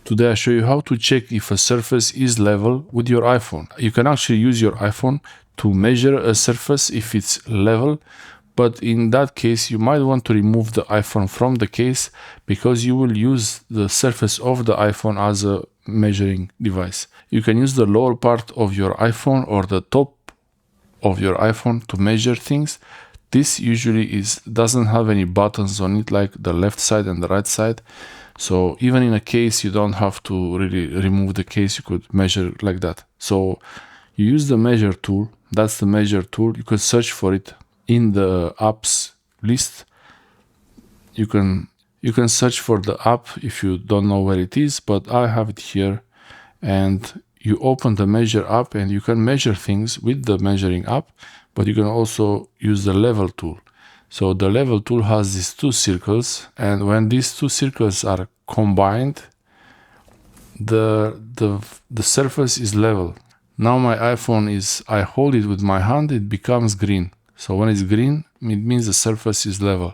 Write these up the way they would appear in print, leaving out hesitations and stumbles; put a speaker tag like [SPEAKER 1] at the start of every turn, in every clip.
[SPEAKER 1] Today I show you how to check if a surface is level with your iPhone. You can actually use your iPhone to measure a surface if it's level, but in that case you might want to remove the iPhone from the case because you will use the surface of the iPhone as a measuring device. You can use the lower part of your iPhone or the top of your iPhone to measure things. This usually doesn't have any buttons on it like the left side and the right side. So even in a case, you don't have to really remove the case. You could measure like that. So you use the measure tool. That's the measure tool. You could search for it in the apps list. You can search for the app if you don't know where it is, but I have it here. And you open the measure app and you can measure things with the measuring app, but you can also use the level tool. So the level tool has these two circles, and when these two circles are combined, the surface is level. Now my iPhone I hold it with my hand, it becomes green. So when it's green, it means the surface is level.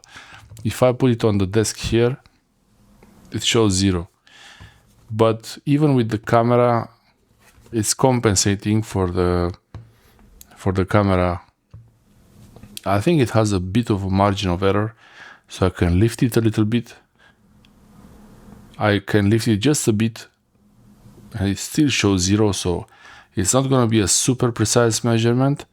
[SPEAKER 1] If I put it on the desk here, it shows 0. But even with the camera, it's compensating for the camera. I think it has a bit of a margin of error, so I can lift it a little bit. I can lift it just a bit and it still shows 0, so it's not going to be a super precise measurement,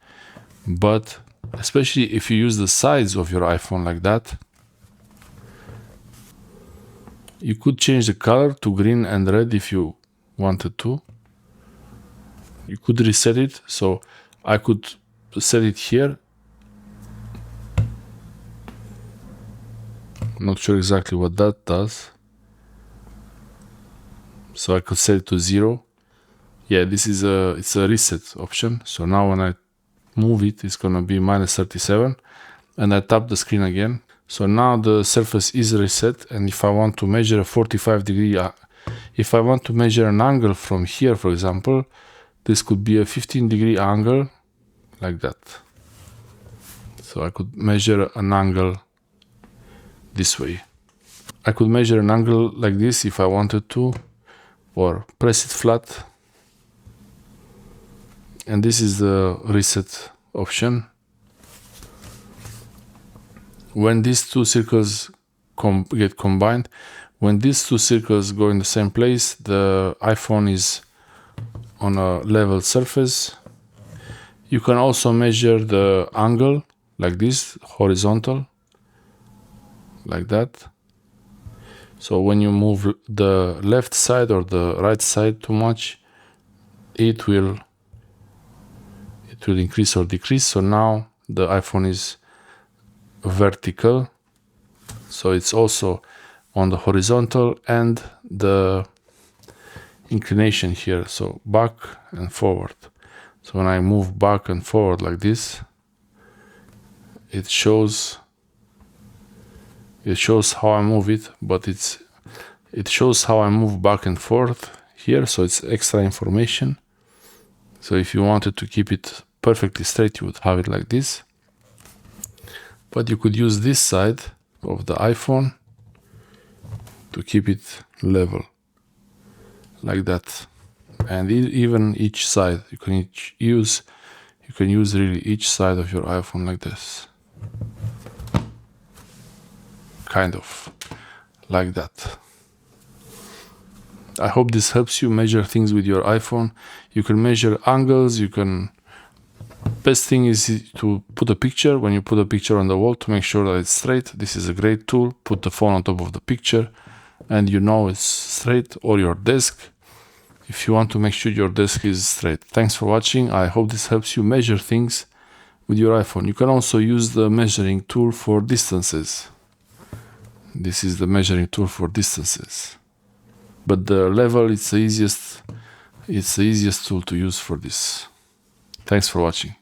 [SPEAKER 1] but especially if you use the sides of your iPhone like that, you could change the color to green and red if you wanted to. You could reset it, so I could set it here. Not sure exactly what that does. So I could set it to 0. Yeah, this is it's a reset option. So now when I move it, it's gonna be -37, and I tap the screen again. So now the surface is reset, and if I want to measure a 45 degree, if I want to measure an angle from here, for example, this could be a 15 degree angle like that. So I could measure an angle this way. I could measure an angle like this if I wanted to, or press it flat. And this is the reset option. When these two circles get combined, when these two circles go in the same place, the iPhone is on a level surface. You can also measure the angle like this, horizontal, like that. So when you move the left side or the right side too much, it will increase or decrease. So now the iPhone is vertical, so it's also on the horizontal and the inclination here, so back and forward. So when I move back and forward like this, it shows how I move it, but it shows how I move back and forth here, so it's extra information. So if you wanted to keep it perfectly straight, you would have it like this. But you could use this side of the iPhone to keep it level, like that. And even each side, you can use really each side of your iPhone like this. Kind of like that. I hope this helps you measure things with your iPhone. You can measure angles. Best thing is to put a picture. When you put a picture on the wall, to make sure that it's straight. This is a great tool. Put the phone on top of the picture and you know it's straight, or your desk, if you want to make sure your desk is straight. Thanks for watching. I hope this helps you measure things with your iPhone. You can also use the measuring tool for distances. This is the measuring tool for distances. But the level, it's the easiest tool to use for this. Thanks for watching.